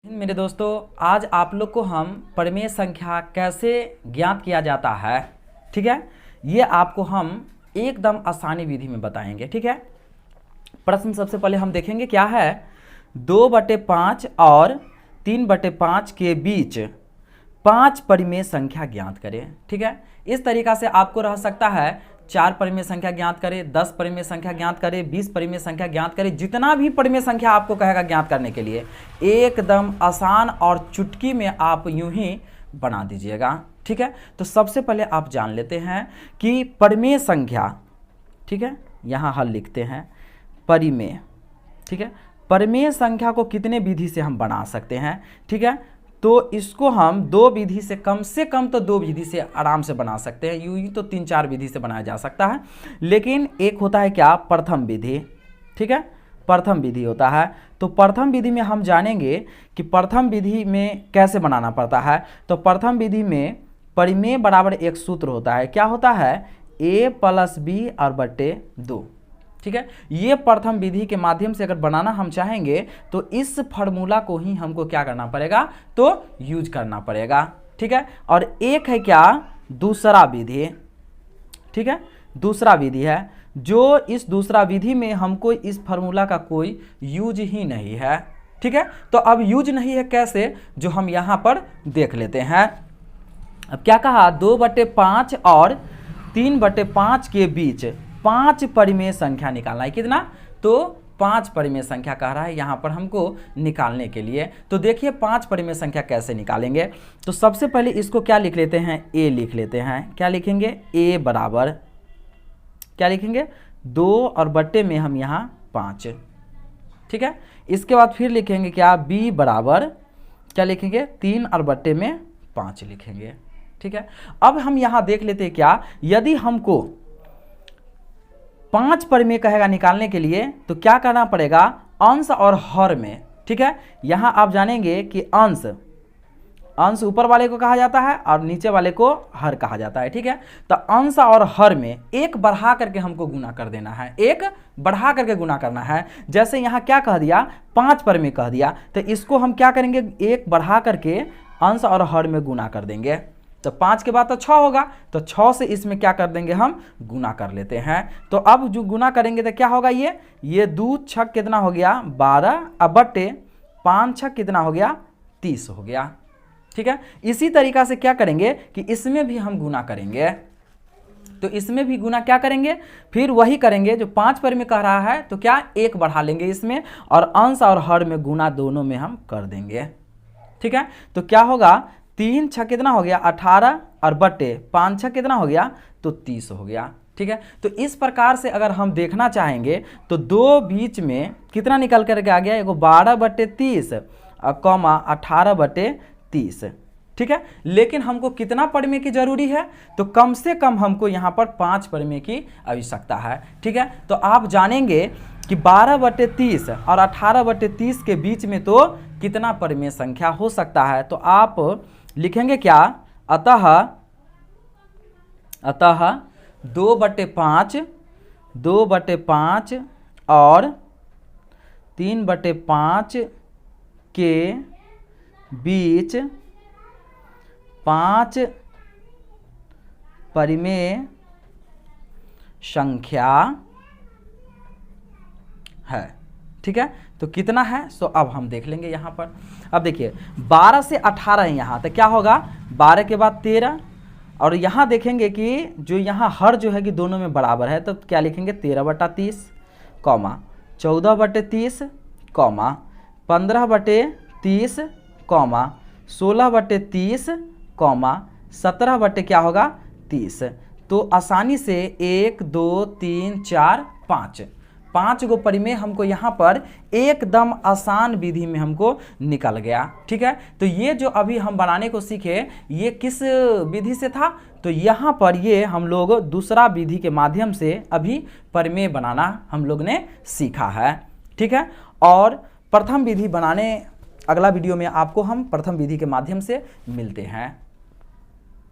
मेरे दोस्तों, आज आप लोग को हम परिमेय संख्या कैसे ज्ञात किया जाता है, ठीक है, ये आपको हम एकदम आसानी विधि में बताएंगे। ठीक है, प्रश्न सबसे पहले हम देखेंगे क्या है। 2/5 और 3/5 के बीच 5 परिमेय संख्या ज्ञात करें। ठीक है, इस तरीका से आपको रह सकता है 4 परिमेय संख्या ज्ञात करें, 10 परिमेय संख्या ज्ञात करें, 20 परिमेय संख्या ज्ञात करें, जितना भी परिमेय संख्या आपको कहेगा ज्ञात करने के लिए एकदम आसान और चुटकी में आप यूं ही बना दीजिएगा। ठीक है, तो सबसे पहले आप जान लेते हैं कि परिमेय संख्या, ठीक है, यहाँ हल लिखते हैं परिमेय। ठीक है, परिमेय संख्या को कितने विधि से हम बना सकते हैं। ठीक है, तो इसको हम 2 विधि से कम तो 2 विधि से आराम से बना सकते हैं। यूं ही तो 3-4 विधि से बनाया जा सकता है, लेकिन एक होता है क्या, प्रथम विधि। ठीक है, प्रथम विधि होता है। तो प्रथम विधि में हम जानेंगे कि प्रथम विधि में कैसे बनाना पड़ता है। तो प्रथम विधि में परिमेय बराबर एक सूत्र होता है। क्या होता है, a + b और बटे 2। ठीक है, ये प्रथम विधि के माध्यम से अगर बनाना हम चाहेंगे तो इस फार्मूला को ही हमको क्या करना पड़ेगा, तो यूज करना पड़ेगा। ठीक है, और एक है क्या, दूसरा विधि। ठीक है, दूसरा विधि है जो इस दूसरा विधि में हमको इस फार्मूला का कोई यूज ही नहीं है। ठीक है, तो अब यूज नहीं है कैसे, जो हम यहाँ पर देख लेते हैं। अब क्या कहा, 2/5 और 3/5 के बीच 5 परिमेय संख्या निकालना है। कितना, तो 5 परिमेय संख्या कह रहा है यहाँ पर हमको निकालने के लिए। तो देखिए 5 परिमेय संख्या कैसे निकालेंगे। तो सबसे पहले इसको क्या लिख लेते हैं, a लिख लेते हैं। क्या लिखेंगे, a बराबर क्या लिखेंगे, 2 और बट्टे में हम यहाँ 5। ठीक है, इसके बाद फिर लिखेंगे क्या, b बराबर क्या लिखेंगे, 3 और बट्टे में 5 लिखेंगे। ठीक है, अब हम यहाँ देख लेते हैं क्या, यदि हमको 5 परिमेय कहेगा निकालने के लिए तो क्या करना पड़ेगा, अंश और हर में। ठीक है, यहाँ आप जानेंगे कि अंश ऊपर वाले को कहा जाता है और नीचे वाले को हर कहा जाता है। ठीक है, तो अंश और हर में एक बढ़ा करके हमको गुना कर देना है, एक बढ़ा करके गुना करना है। जैसे यहाँ क्या कह दिया, 5 परिमेय कह दिया, तो इसको हम क्या करेंगे, एक बढ़ा करके अंश और हर में गुना कर देंगे। तो 5 के बाद तो 6 होगा, तो 6 से इसमें क्या कर देंगे, हम गुना कर लेते हैं। तो अब जो गुना करेंगे तो क्या होगा, ये 2 छक कितना हो गया, 12, अब बट्टे 5 छक कितना हो गया, 30 हो गया। ठीक है, इसी तरीका से क्या करेंगे कि इसमें भी हम गुना करेंगे। तो इसमें भी गुना क्या करेंगे, फिर वही करेंगे जो 5 परिमेय कह रहा है, तो क्या एक बढ़ा लेंगे इसमें और अंश और हर में गुना दोनों में हम कर देंगे। ठीक है, तो क्या होगा, 3 छक कितना हो गया, 18 और बट्टे 5 छक कितना हो गया, तो 30 हो गया। ठीक है, तो इस प्रकार से अगर हम देखना चाहेंगे तो 2 बीच में कितना निकल करके आ गया, एगो 12/30 और कॉमा 18/30। ठीक है, लेकिन हमको कितना परिमेय की जरूरी है, तो कम से कम हमको यहाँ पर 5 परिमेय की आवश्यकता है। ठीक है, तो आप जानेंगे कि 12/30 और 18/30 के बीच में तो कितना परिमेय संख्या हो सकता है। तो आप लिखेंगे क्या, अतः 2/5 और 3/5 के बीच 5 परिमेय संख्या है। ठीक है, तो कितना है, सो अब हम देख लेंगे यहाँ पर। अब देखिए 12 से 18 है यहाँ, तो क्या होगा, 12 के बाद 13 और यहाँ देखेंगे कि जो यहाँ हर जो है कि दोनों में बराबर है, तो क्या लिखेंगे, 13/30 कॉमा 14/30 कॉमा 15/30 कॉमा 16/30 कॉमा 17 क्या होगा, 30। तो आसानी से 1 2 3 4 5 गो परिमेय हमको यहाँ पर एकदम आसान विधि में हमको निकल गया। ठीक है, तो ये जो अभी हम बनाने को सीखे, ये किस विधि से था, तो यहाँ पर ये हम लोग दूसरा विधि के माध्यम से अभी परिमेय बनाना हम लोग ने सीखा है। ठीक है, और प्रथम विधि बनाने अगला वीडियो में आपको हम प्रथम विधि के माध्यम से मिलते हैं।